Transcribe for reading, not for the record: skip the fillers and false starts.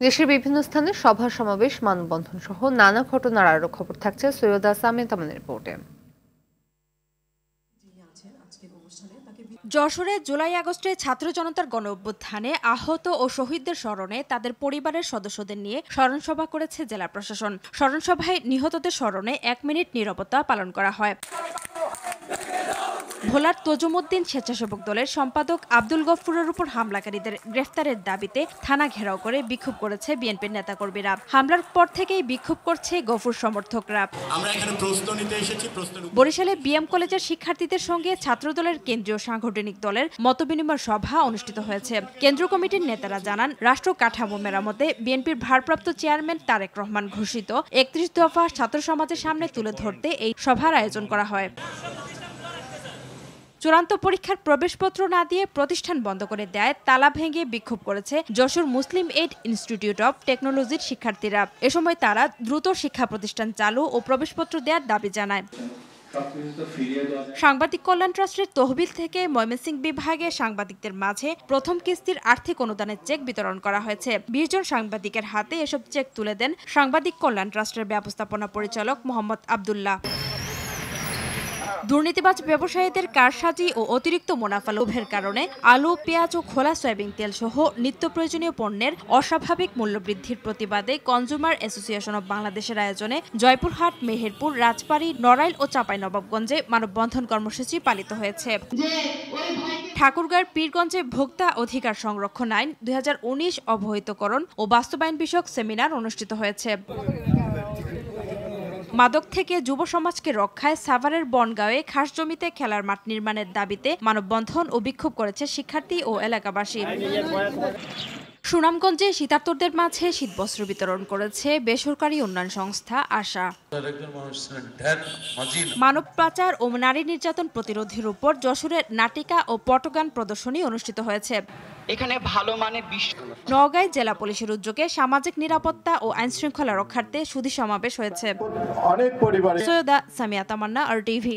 দেশের বিভিন্ন স্থানে সভা সমাবেশ মানববন্ধন সহ নানা ঘটনার আরো খবর থাকছে সৈয়দা সামিয়া তামানের রিপোর্টে। যশোরে জুলাই আগস্টে ছাত্র জনতার গণ অভ্যুত্থানে আহত ও শহীদদের স্মরণে তাদের পরিবারের সদস্যদের নিয়ে স্মরণসভা করেছে জেলা প্রশাসন। স্মরণসভায় নিহতদের স্মরণে 1 মিনিট নীরবতা পালন করা হয়। ভোলার তজুমুদ্দিন স্বেচ্ছাসেবক দলের সম্পাদক আব্দুল গফুরের উপর হামলাকারীদের গ্রেফতারের দাবিতে থানা ঘেরাও করে বিক্ষোভ করেছে বিএনপির নেতাকর্মীরা। হামলার পর থেকেই বিক্ষোভ করছে গফুর সমর্থকরা। বরিশালে বিএম কলেজের শিক্ষার্থীদের সঙ্গে ছাত্রদলের কেন্দ্রীয় সাংগঠনিক দলের মতবিনিময় সভা অনুষ্ঠিত হয়েছে। কেন্দ্রীয় কমিটির নেতারা জানান, রাষ্ট্র কাঠামো মেরামতে বিএনপির ভারপ্রাপ্ত চেয়ারম্যান তারেক রহমান ঘোষিত 31 দফা ছাত্র সমাজের সামনে তুলে ধরতে এই সভার আয়োজন করা হয়। চূড়ান্ত পরীক্ষার প্রবেশপত্র না দিয়ে প্রতিষ্ঠান বন্ধ করে দেয় তালা ভেঙে বিক্ষোভ করেছে যশোর মুসলিম এইড ইনস্টিটিউট অব টেকনোলজির শিক্ষার্থীরা। এ সময় তারা দ্রুত শিক্ষা প্রতিষ্ঠান চালু ও প্রবেশপত্র দেওয়ার দাবি জানায়। সাংবাদিক কল্যাণ ট্রাস্টের তহবিল থেকে ময়মনসিংহ বিভাগে সাংবাদিকদের মাঝে প্রথম কিস্তির আর্থিক অনুদানের চেক বিতরণ করা হয়েছে। 20 জন সাংবাদিকের হাতে এসব চেক তুলে দেন সাংবাদিক কল্যাণ ট্রাস্টের ব্যবস্থাপনা পরিচালক মোহাম্মদ আব্দুল্লাহ। দুর্নীতিবাজ ব্যবসায়ীদের কারসাজি ও অতিরিক্ত মুনাফা লোভের কারণে আলু, পেঁয়াজ ও খোলা সয়াবিন তেল সহ নিত্য প্রয়োজনীয় পণ্যের অস্বাভাবিক মূল্যবৃদ্ধির প্রতিবাদে কনজ্যুমার অ্যাসোসিয়েশন অব বাংলাদেশের আয়োজনে জয়পুরহাট, মেহেরপুর, রাজবাড়ী, নড়াইল ও চাঁপাইনবাবগঞ্জে মানববন্ধন কর্মসূচি পালিত হয়েছে। ঠাকুরগাঁওয়ের পীরগঞ্জে ভোক্তা অধিকার সংরক্ষণ আইন 2019 অবহিতকরণ ও বাস্তবায়ন বিষয়ক সেমিনার অনুষ্ঠিত হয়েছে। মাদক থেকে যুব সমাজকে রক্ষায় সাভারের বনগাঁওয়ে খাস জমিতে খেলার মাঠ নির্মাণের দাবিতে মানববন্ধন ও বিক্ষোভ করেছে শিক্ষার্থী ও এলাকাবাসী। সুনামগঞ্জে শীতার্তদের মাঝে শীতবস্ত্র বিতরণ করেছে বেসরকারি উন্নয়ন সংস্থা আশা। মানব পাচার ও নারী নির্যাতন প্রতিরোধের উপর যশোরের নাটিকা ও পটগান প্রদর্শনী অনুষ্ঠিত হয়েছে। এখানে ভালো মানে নওগাঁয় জেলা পুলিশের উদ্যোগে সামাজিক নিরাপত্তা ও আইন শৃঙ্খলা রক্ষার্থে সুধী সমাবেশ হয়েছে। সৈয়দা সামিয়া তামান্না, RTV।